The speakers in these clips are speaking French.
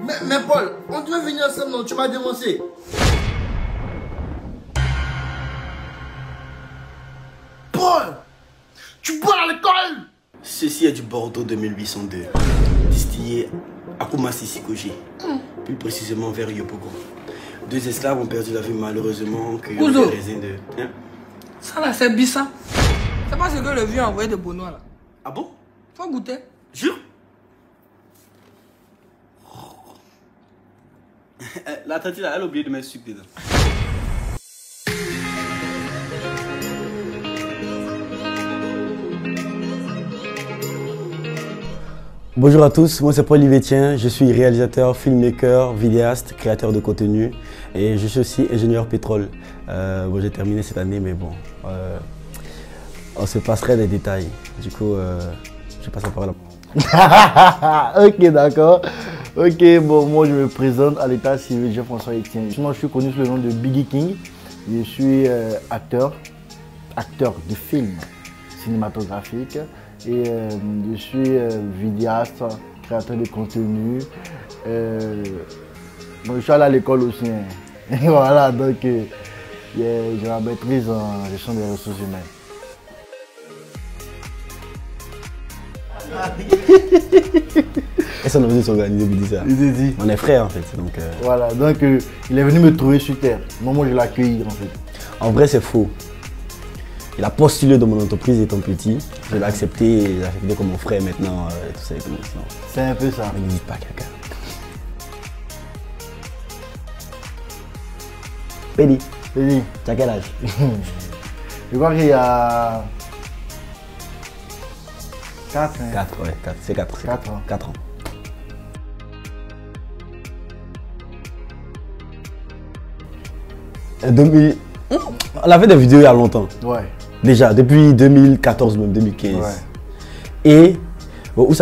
Mais Paul, on devait venir ensemble, non? Tu m'as dénoncé. Paul, tu bois à l'école? Ceci est du Bordeaux 2802, distillé à Koumassi Sikoji, plus précisément vers Yopougon. 2 esclaves ont perdu la vie malheureusement que des raisins de... Hein? Ça là, c'est bizarre. C'est pas ce que le vieux a envoyé de Benoît là. Ah bon? Faut goûter. Jure? La tante là, elle a oublié de mettre sucre dedans. Bonjour à tous, moi c'est Paul Livetien, je suis réalisateur, filmmaker, vidéaste, créateur de contenu et je suis aussi ingénieur pétrole. Bon, j'ai terminé cette année mais bon, on se passerait des détails. Du coup, je passe la parole à Ok, d'accord. Ok, bon, moi je me présente à l'état civil Jean-François Etienne. Moi je suis connu sous le nom de Biggie King. Je suis acteur de films cinématographiques et je suis vidéaste, créateur de contenu. Bon, je suis allé à l'école aussi. Hein. Voilà, donc j'ai la maîtrise en gestion des ressources humaines. Et ça, on a besoin de s'organiser, vous dites ça. On est frères en fait. Donc, Voilà, donc il est venu me trouver sur terre. Moi je l'ai accueilli en fait. En vrai, c'est faux. Il a postulé dans mon entreprise étant petit. Je l'ai accepté, il a accepté comme mon frère maintenant. Et tout ça et tout. C'est un peu ça. Mais ne dites pas caca. Pédi, Pédi, tu as quel âge? je crois qu'il y a 4 ans. 4, ouais, 4, c'est 4. 4 ans. 4 ans. On a fait des vidéos il y a longtemps. Ouais. Déjà, depuis 2014 même, 2015. Ouais. Et bon, où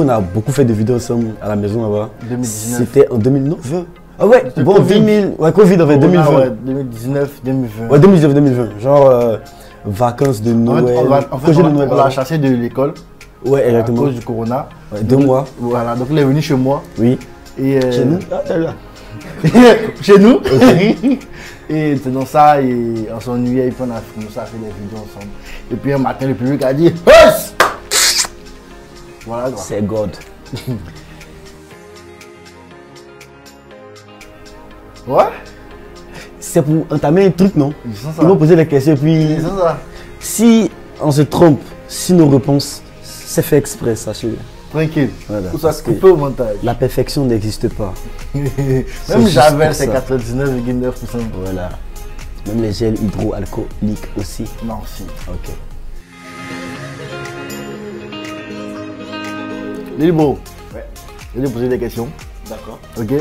on a beaucoup fait de vidéos ensemble à la maison là-bas. 2019. C'était en 2009. Ah ouais, bon, Covid. 2000, ouais, Covid en fait, 2020. Ouais, 2019, 2020. Ouais, 2019, 2020. Genre vacances de Noël. On l'a chassé de l'école. Ouais, exactement. À cause du corona. Ouais, 2 mois. Voilà, donc il est venu chez moi. Oui. Et Chez nous? Ah, t'es là. Chez nous. Okay. Et c'est dans ça, et on s'ennuyait, et puis on a commencé à faire des vidéos ensemble. Et puis un matin, le public a dit Huss! Voilà quoi. C'est God. Ouais? C'est pour entamer un truc, non? Ils Ils vont poser des questions, puis C'est ça. si on se trompe, si nos réponses, c'est fait exprès, sachez-le. Tranquille. Voilà, Tout ça parce se que coupe au montage. La perfection n'existe pas. Même juste Javel, pour c'est ça. 99,9%. Voilà. Même les gels hydroalcooliques aussi. Non, si. Ok. Lilbo, Ouais. je vais te poser des questions. D'accord. Ok?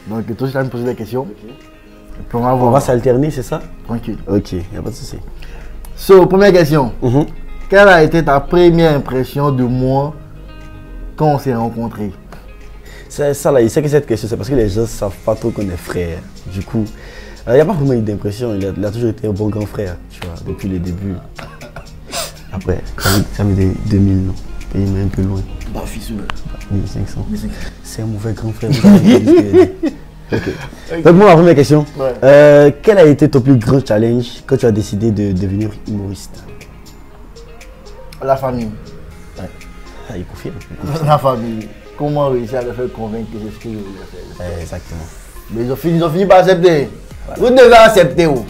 Donc toi, tu vas me poser des questions. Ok. Et puis on va voir. On va s'alterner, c'est ça? Tranquille. Ok, y a pas de souci. So, première question. Quelle a été ta première impression de moi quand on s'est rencontrés? C'est ça là, il sait que cette question, c'est parce que les gens ne savent pas trop qu'on est frères. Du coup, il n'y a pas vraiment eu d'impression, il a toujours été un bon grand frère, tu vois, depuis le début. Après, ça veut dire 2000, non? Et il met un peu loin. Bah, fils, 1500. C'est un mauvais grand frère. Ok. Donc, moi, la première question. Ouais. Quel a été ton plus grand challenge quand tu as décidé de devenir humoriste? La famille. Ouais. Ah, il confirme. La famille. Comment réussir à le faire convaincre que c'est ce que je voulais faire? Exactement. Mais ils ont fini par accepter. Voilà. Vous devez accepter. Oh.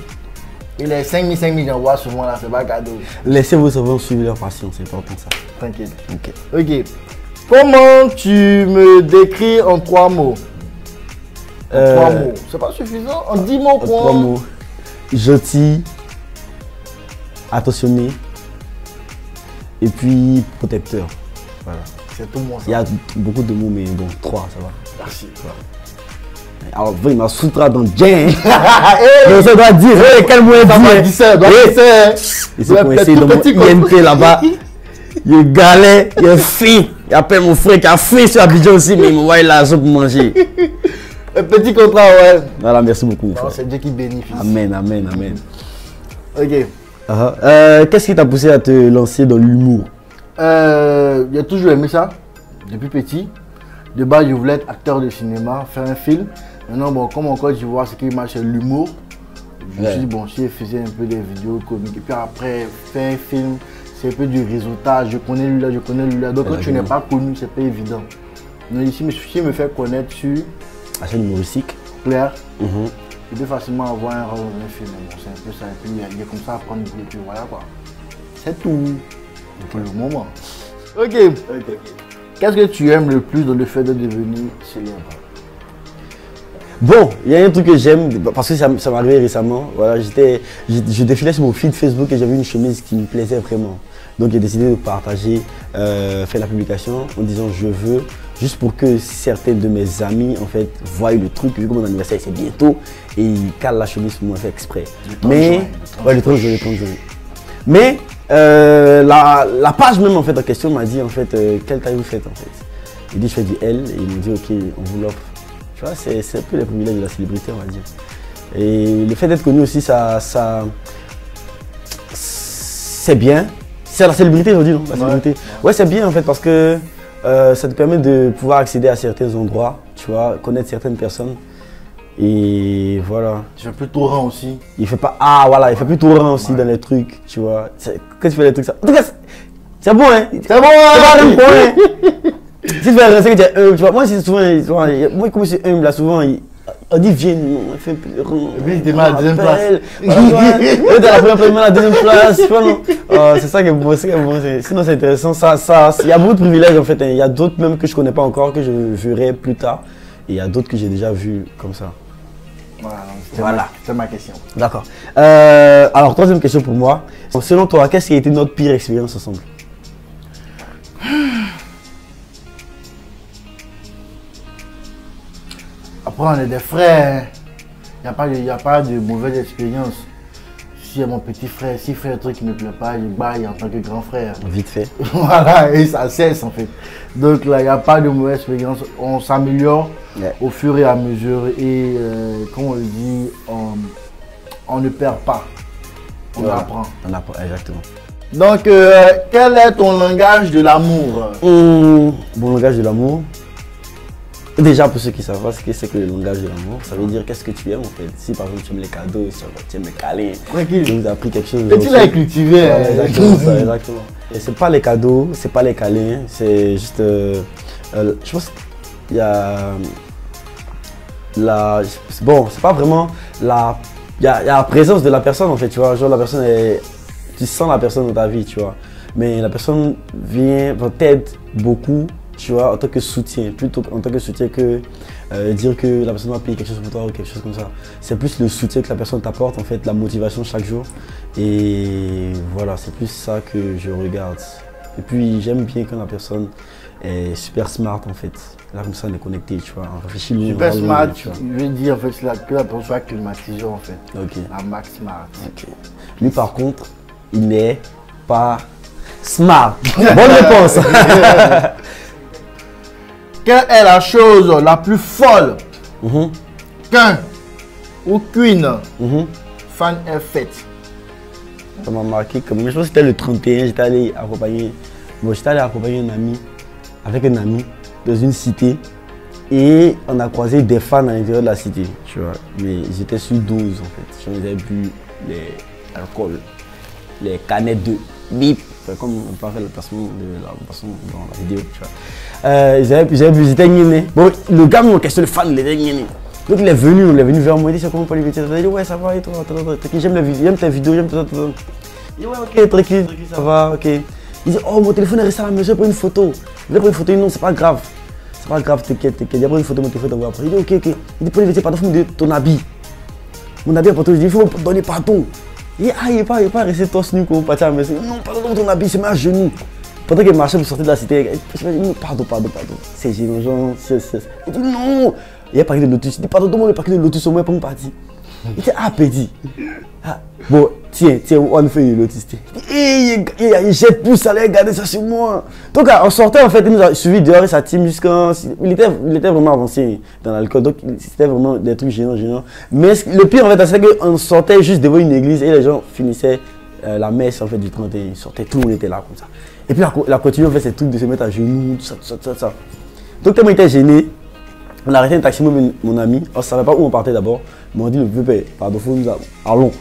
Et les 5000 j'envoie souvent là, c'est pas cadeau. Laissez vos enfants suivre leur passion, c'est important ça. Tranquille. Ok. Ok. Comment tu me décris en 3 mots? En 3 mots. C'est pas suffisant? En 10 mots quoi? 3 mots. Gentil, attentionné et puis protecteur. Voilà. C'est tout moi ça. Il y a beaucoup de mots mais bon, 3 ça va. Merci. Alors, il m'a soutra dans Jen. Mais ça doit dire, quel mot est dit ça, il s'est coincé dans mon INT là-bas. Il est galet, il est fin. Il appelle mon frère qui a faim sur Abidjan aussi, mais il m'envoie l'argent pour manger. Un petit contrat, ouais. Voilà, merci beaucoup. C'est Dieu qui bénéficie. Amen, amen, amen. Ok. Qu'est-ce qui t'a poussé à te lancer dans l'humour? J'ai toujours aimé ça, depuis petit. De base, je voulais être acteur de cinéma, faire un film. Maintenant, bon, comme en Côte d'Ivoire, ce qui marche, c'est l'humour. Je me suis dit, bon, si je faisais un peu des vidéos comiques, et puis après, faire un film, c'est un peu du réseautage. Je connais lui là, je connais lui là. Donc, quand tu n'es pas connu, c'est pas évident. Donc, ici, si je me fais connaître sur la chaîne humoristique, Claire, je peux facilement avoir un rôle dans un film. Bon, c'est un peu ça. Et puis, il y a comme ça à prendre du coup, voilà quoi. C'est tout pour le moment. Ok. Qu'est-ce que tu aimes le plus dans le fait de devenir célèbre? Bon, il y a un truc que j'aime, parce que ça m'est arrivé récemment. Voilà, je défilais sur mon feed Facebook et j'avais une chemise qui me plaisait vraiment. Donc j'ai décidé de partager, faire la publication en disant je veux, juste pour que certains de mes amis en fait voient le truc, vu que mon anniversaire c'est bientôt, et ils calent la chemise pour moi, fait exprès. Le 30 juin. Mais la page même en fait en question m'a dit en fait quelle taille vous faites en fait. Il dit je fais du L et ils m'ont dit ok on vous l'offre. Tu vois, c'est un peu les privilèges de la célébrité, on va dire. Et le fait d'être connu aussi, c'est bien. C'est la célébrité aujourd'hui, non? La célébrité. Ouais, c'est bien en fait parce que ça te permet de pouvoir accéder à certains endroits, tu vois, connaître certaines personnes. Et voilà. Tu fais plus torrent aussi. Il fait pas. Ah voilà, il fait plus torrent aussi dans les trucs, tu vois. Quand tu fais les trucs, ça. En tout cas, c'est bon, hein? C'est bon, hein? Si tu fais un que tu es humble, tu vois, moi c'est souvent, moi comme je suis humble là, souvent on dit viens, on fait plus de rond. Et puis il te met à la deuxième place. Voilà, t'es la première place, il met à la deuxième place, tu vois non. C'est ça qui est bon, sinon c'est intéressant, il y a beaucoup de privilèges en fait, il y a d'autres même que je connais pas encore, que je verrai plus tard. Et il y a d'autres que j'ai déjà vus comme ça. Voilà, c'est ma question. D'accord. Alors troisième question pour moi, selon toi, qu'est-ce qui a été notre pire expérience ensemble? Après, on est des frères. Il n'y a pas de mauvaise expérience. Si mon petit frère, s'il fait un truc qui ne me plaît pas, il baille en tant que grand frère. Vite fait. Voilà, et ça cesse en fait. Donc là, il n'y a pas de mauvaise expérience. On s'améliore au fur et à mesure. Et comme on le dit, on ne perd pas. On apprend. On apprend, exactement. Donc, quel est ton langage de l'amour? Mon langage de l'amour. Déjà, pour ceux qui savent pas ce que c'est que le langage de l'amour, ça veut dire qu'est-ce que tu aimes en fait. Si par exemple tu aimes les cadeaux, si tu aimes les câlins, tu nous as appris quelque chose. Et tu l'as cultivé. Exactement ça, exactement. Et c'est pas les cadeaux, c'est pas les câlins, c'est juste. Je pense qu'il y a. Bon, c'est pas vraiment la. Il y a la présence de la personne en fait, tu vois. Genre la personne est. Tu sens la personne dans ta vie, tu vois. Mais la personne t'aide beaucoup. Tu vois, en tant que soutien, plutôt en tant que soutien que dire que la personne va payer quelque chose pour toi ou quelque chose comme ça. C'est plus le soutien que la personne t'apporte, en fait, la motivation chaque jour. Et voilà, c'est plus ça que je regarde. Et puis, j'aime bien quand la personne est super smart, en fait. Là, comme ça, on est connecté, tu vois. On réfléchit loin. Super smart, tu vois. Je veux dire, en fait, que la personne soit climatisée, en fait. Ok. La max smart. Ok. Lui, par contre, il n'est pas smart. Bonne réponse. Quelle est la chose la plus folle qu'un ou qu'une fan ait faite? Ça m'a marqué comme. Je pense que c'était le 31, j'étais allé accompagner un ami, avec un ami, dans une cité. Et on a croisé des fans à l'intérieur de la cité, tu vois. Mais ils étaient sur 12 en fait. Ils avaient bu l'alcool, les canettes de bip. Comme on peut faire le placement de la boisson dans la vidéo, tu vois. Ils étaient gênés. Bon, le gars, mon question, le fan, il était gêné. Donc il est venu vers moi, il dit c'est comment Paul Libétienne? Il a dit ouais, ça va et toi, j'aime les vidéos, j'aime tes vidéos, j'aime tout. Il dit ouais, ok, tranquille, ça va, ok. Il dit oh, mon téléphone est resté à la maison, j'ai pris une photo. Je vais prendre une photo, non, c'est pas grave. C'est pas grave, t'inquiète. J'ai pris une photo, mon téléphone t'envoie après. Il dit ok. Il dit Paul Libétienne, pardon, faut me donner ton habit. Mon habit est partout, je dis il faut me donner pardon. Il n'est pas resté torse nu comme parti à la maison. Non, pardon, ton habit, c'est mis à genoux. Pendant qu'il marchait pour sortir de la cité, il dit non, pardon. C'est gênant, genre, il dit non. Il y a un paquet de lotus. Il dit pardon, donne-moi le paquet de lotus au moins pour me partir. Il dit ah, petit. Ah, bon, tiens, on fait le lotus. Il jette plus, ça allait garder ça sur moi. Donc, on sortait en fait, il nous a suivi dehors et sa team jusqu'à. Il était vraiment avancé dans l'alcool, donc c'était vraiment des trucs gênants. Mais le pire en fait, c'est qu'on sortait juste devant une église et les gens finissaient la messe en fait du 31. Ils sortaient, tout le monde était là comme ça. Et puis, il a continué en fait ces trucs de se mettre à genoux, tout ça. Donc, tellement il était gêné, on a arrêté un taxi, mon ami. On ne savait pas où on partait d'abord. Mais on dit, le vieux père, pardon, faut nous allons.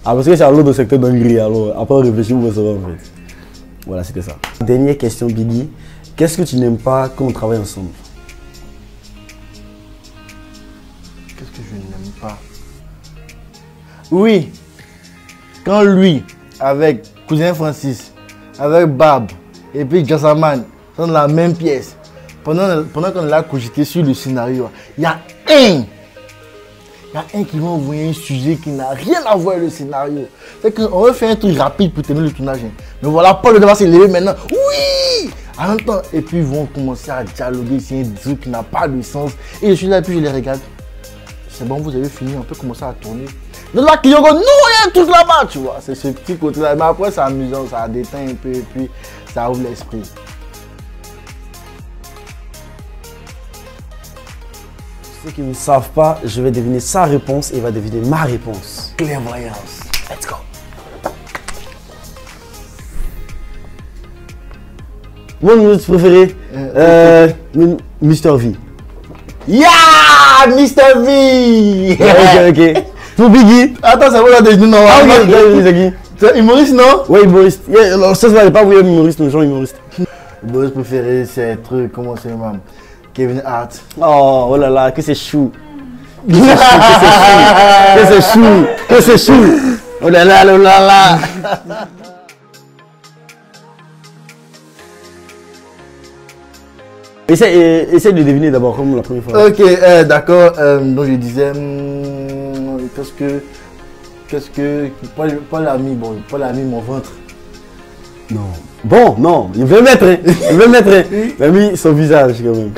Ah, parce que c'est à l'autre secteur d'Angry, alors après on réfléchit, on va savoir en fait. Voilà, c'était ça. Dernière question, Biggie. Qu'est-ce que tu n'aimes pas quand on travaille ensemble? Qu'est-ce que je n'aime pas? Oui, quand lui, avec cousin Francis, avec Bab et puis Jassaman sont dans la même pièce, pendant qu'on a cogité sur le scénario, il y a un qui va envoyer un sujet qui n'a rien à voir avec le scénario. C'est qu'on va faire un truc rapide pour terminer le tournage. Mais voilà, Paul va s'élever maintenant. Oui! En même temps, et puis ils vont commencer à dialoguer sur un truc qui n'a pas de sens. Et je suis là et puis je les regarde. C'est bon, vous avez fini, on peut commencer à tourner. Donc là, Kyoko, non, il y a un truc là-bas, tu vois. C'est ce petit côté-là. Mais après, c'est amusant, ça déteint un peu et puis ça ouvre l'esprit. Ceux qui ne savent pas, je vais deviner sa réponse et il va deviner ma réponse. Clairvoyance. Let's go. Mon humoriste préféré, Mr. V. Yeah! Mr. V! Ok. Pour Biggie. Attends, ça va là déjà, non? Ah, ok, c'est humoriste, non? Ouais, humoriste. Alors, ça, ça va pas, oui, humoriste, nos gens humoristes. Humoriste préféré, c'est un truc, comment c'est, même? Kevin Hart. Oh là là, que c'est chou. Que c'est chou. Que c'est chou. Oh là là, oh là là. Essaye de deviner d'abord, comme la première fois. Ok, d'accord. Donc je disais, qu'est-ce que Paul a mis, bon, Paul a mis mon ventre. Non. Bon, non, il veut mettre, hein. Il veut mettre, hein. Il a mis son visage quand même.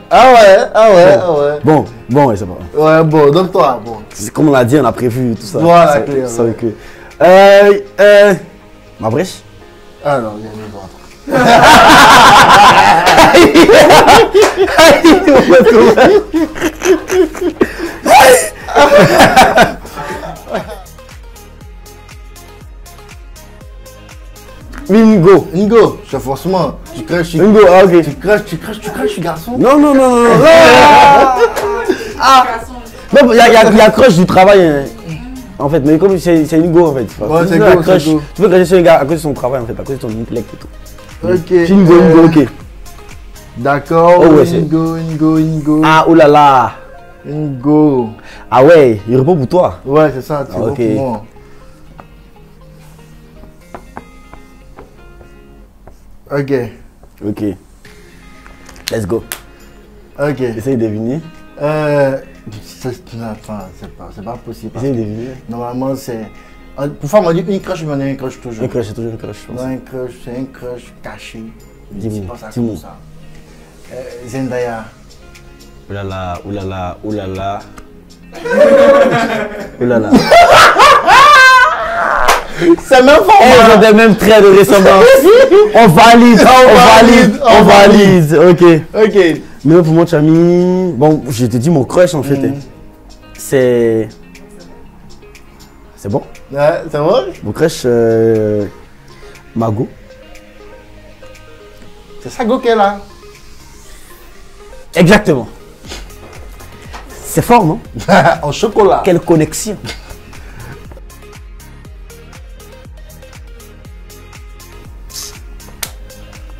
Ah ouais. Bon, ouais, c'est pas grave. Ouais, bon, donc toi, bon. C'est comme on l'a dit, on a prévu tout ça. Voilà, clair. Ça, ok. Ma brèche? Ah non, il y a mis ventre. Ingo, c'est forcément. Tu craches, Ingo, ah ok. Tu craches, garçon. Non. Non, il y a crush du travail. Hein. En fait, mais comme c'est Ingo en fait. Ouais, c'est Ingo. Tu peux cracher sur un gars à cause de son travail en fait, à cause de son intellect et tout. Ok. Ingo, ok. D'accord. Oh, ouais, Ingo. Ah, oh là là. Ingo. Ah ouais, il répond pour toi. Ouais, c'est ça, tu vois ok. pour moi. Ok. Let's go. Ok. Essaye de deviner. C'est pas possible. Essaye de deviner. Normalement, c'est. Pour faire, on dit une crush, mais on a une crush toujours. Un crush, c'est toujours un crush. Non, un crush, c'est un crush caché. Dis-moi. Pas ça comme ça. Zendaya. Oulala. Oulala. C'est même pas elles ont des mêmes traits de ressemblance. On valide. Ok. Mais pour moi, tu as mis. Bon, je te dis mon crush en fait. C'est. C'est bon? Ouais, c'est bon? Mon crush, Mago. C'est ça, Go, qu'elle a. Exactement. C'est fort, non? En chocolat. Quelle connexion.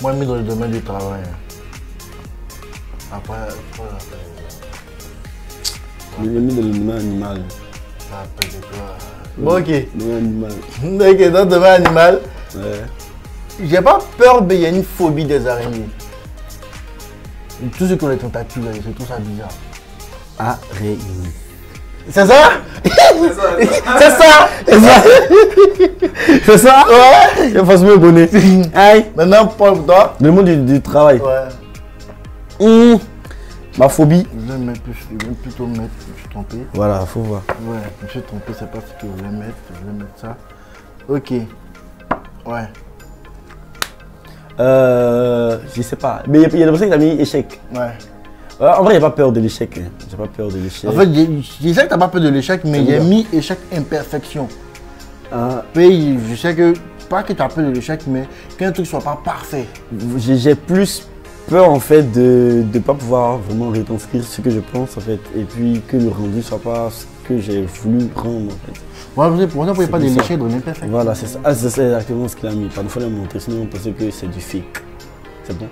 Moi, mis dans le domaine du travail. Après, Il est mis dans le domaine animal. ça appelle de quoi? Bon, ok. Domaine animal. Ok, dans le domaine animal, Ouais. j'ai pas peur, mais il y a une phobie des araignées. Tout ce qui ont les tentacules, je trouve ça bizarre. Araignée. C'est ça? C'est ça? C'est ça? Ouais. Il faut se me bonnet. Aïe. Maintenant, Paul, pour toi? Le monde du travail. Ouais. Ma phobie. Je vais plutôt mettre, je me suis trompé. Voilà, faut voir. Ouais, je me suis trompé, c'est pas ce que je voulais mettre. Je voulais mettre ça. Ok. Ouais. Je sais pas. Mais il y a des personnes qui ont mis échec. Ouais. En vrai, il n'y a pas peur de l'échec. J'ai pas peur de l'échec. En fait, je sais que t'as pas peur de l'échec, mais il y a mis échec imperfection. Puis je sais que, pas que tu as peur de l'échec, mais qu'un truc soit pas parfait. J'ai plus peur en fait de ne pas pouvoir vraiment retranscrire ce que je pense en fait. Et puis que le rendu soit pas ce que j'ai voulu rendre en fait. Ouais, pour ça, vous ne pouvez pas délécher, donner perfect. Voilà, c'est ça. Ah, c'est exactement ce qu'il a mis. Pas de fois, il a montré, sinon on pensait que c'est du fake. C'est bon?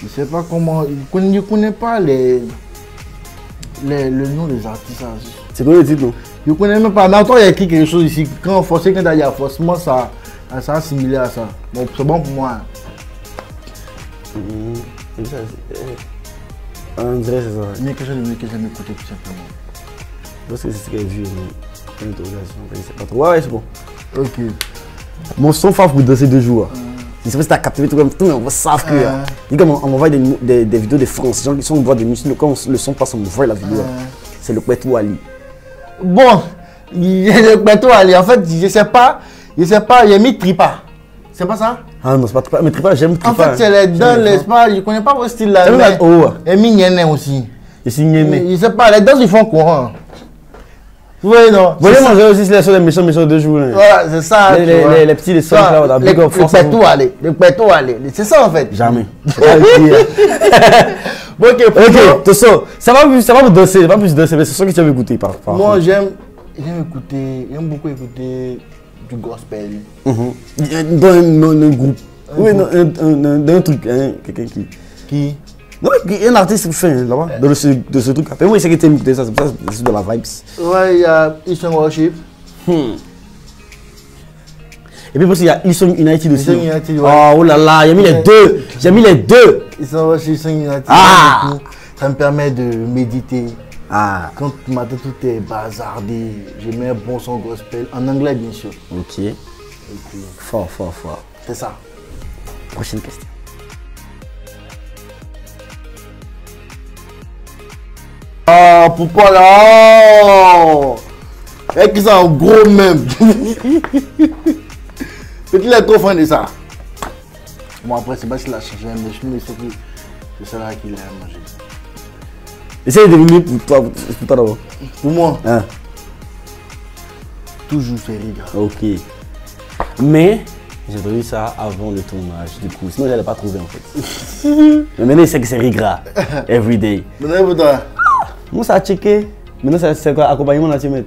Je sais pas comment. Je ne connais pas le nom des artistes. C'est quoi le titre, non? Je ne connais même pas. Mais attends, il y a écrit quelque chose ici. Quand forcément, quand il y a forcément ça assimilé à ça. Bon, c'est bon pour moi. On dirait c'est ça. Mais que j'aime écouter tout simplement. Parce que c'est ce qu'il y a vu. Une interrogation, je sais pas trop. Ouais, c'est bon. Ok. Mon son favori pour danser 2 jours. Je sais pas si t'as capté tout comme tout, mais on savent que. Dis comme on m'envoie des vidéos de France, gens qui sont voix de musique, quand le son passe, on me voit la vidéo. C'est le Kwetou Ali. Bon, le Kwetou Ali, en fait, je sais pas, il a mis Tripa. C'est pas ça? Ah non, c'est pas Tripa, mais Tripa, j'aime Tripa. En fait, c'est les danses, l'espace, je connais pas votre style là. Et mis Nyene aussi. Je suis Nyene. Je sais pas, les danses ils font courant. Oui, non. Vous voyez manger aussi les méchants 2 jours. Voilà, c'est ça. Les petits, les soeurs là, on a big up force. Le Kwetou Ali, c'est ça en fait. Jamais. Bon, ok, attention, ça va vous danser, pas plus danser, mais c'est ça que tu veux écouter par moi j'aime beaucoup écouter du gospel. Dans un groupe. Oui, dans un truc, quelqu'un qui. Non, il y a un artiste qui fait là-bas, de ce truc. Mais moi, c'est que tu aimes écouter ça, c'est pour ça que c'est de la vibes. Ouais, il y a Eastern Worship. Et puis parce qu'il y a Eastern United aussi. Eastern United, ouais. Oh là là, j'ai mis les deux. J'ai mis les deux. Eastern Worship, Eastern United. Ah! Ça me permet de méditer. Ah. Quand le matin tout est bazardé, je mets un bon son gospel, en anglais bien sûr. Ok. Fort. C'est ça. Prochaine question. Ah, pourquoi là? Et qui sont gros même. Petit il est trop fan de ça. Bon après c'est pas s'il a changé, mais je me sais que c'est ça là qu'il aime manger. Essaye de deviner pour toi d'abord. Pour moi, Hein? toujours c'est riga. Ok. Mais j'ai prévu ça avant le tournage, du coup. Sinon, j'allais pas trouver en fait. Mais maintenant, il sait que c'est rigra. Everyday. Donnez pour toi. Moi, ça a checké. Maintenant, c'est quoi? Accompagnement là, tu mets.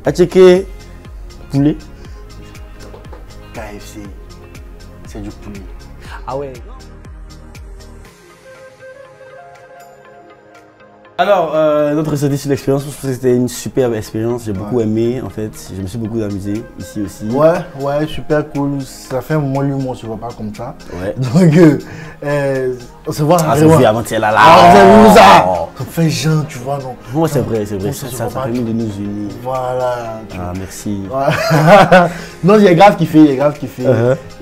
A checké. Poulet. KFC. C'est du poulet. Ah ouais. Alors, notre ressenti sur l'expérience, je pense que c'était une superbe expérience. J'ai beaucoup aimé, en fait. Je me suis beaucoup amusé ici aussi. Ouais, super cool. Ça fait un moment l'humour, on ne se voit pas comme ça. Ouais. Donc, on se voit Ah, c'est vu avant-hier là. Ça fait genre, tu vois, non. Moi, c'est vrai. Ça a permis de nous unir. Voilà. Ah, merci. Non, il est grave kiffé,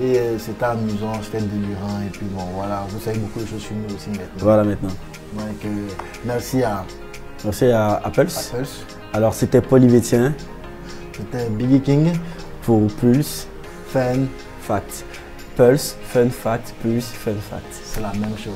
Et c'était amusant, c'était délirant. Et puis bon, voilà, vous savez beaucoup de choses sur nous aussi maintenant. Voilà, maintenant. Donc, merci à Pulse. Alors, c'était Paul Yvetien. C'était Biggie King. Pour Pulse. Fun Fact. Pulse, Fun Fact, Pulse, Fun Fact. C'est la même chose.